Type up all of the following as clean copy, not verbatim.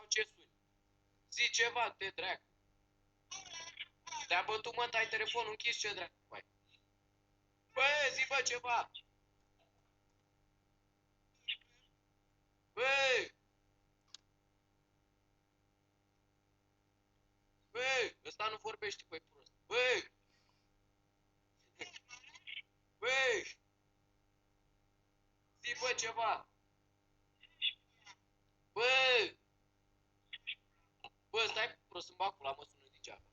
ce suni. Zi ceva, te dracu. Te-a bătut, mă, ai telefonul închis, ce dracu mai. Bă, zi, bă, ceva. Bă! Bă! Ăsta nu vorbește, băi, prost. Bă! Bă! Zi, bă, ceva. Bă! Bă, stai prost în bacul la mă sună degeaba.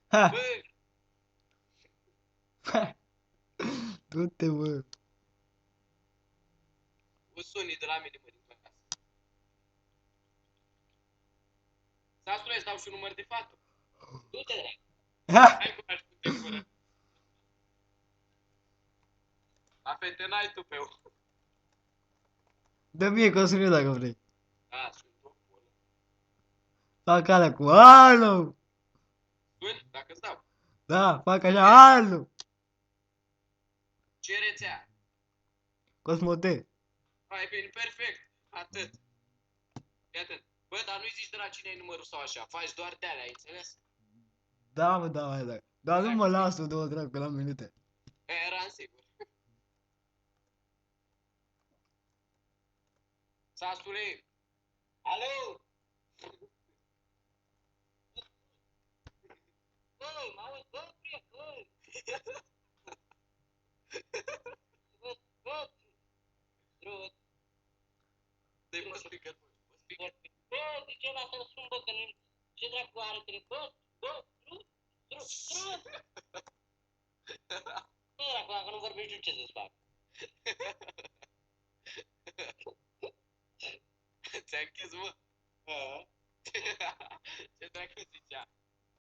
Ha! Bă! Du-te, bă. Bă, suni de la mine, mă, din casă. Sasule, îți dau și un număr de fată. Du-te, dracu. Ha! Hai cu aș putea gură. La fete n-ai tu pe o. Dă mie că o sun eu dacă vrei. Da, sunt tot ăla. Fac alea cu alo. Suni, dacă îți dau. Da, fac așa alo. Ce rețea? Cosmote. Hai bine, perfect. Atât. Fii atent. Bă, dar nu-i zici de la cine ai numărul sau așa. Faci doar de alea, ai înțeles? Da, mă, da, mai da. Dar nu mă las tu două dracu, că l-am minute. Eram sigur. Sasule! Alo! Băi, mă auzi, bă, băi! Bă, Drut! Dă-i mă speaker, bă, speaker. Bă, de ce lasă-l sun, bă, că nu... Ce dracu are tine? Bă, Drut! Bă, dracu, dacă nu vorbești, eu ce să-ți fac? Ți-a închis, mă? Ce dracu zicea?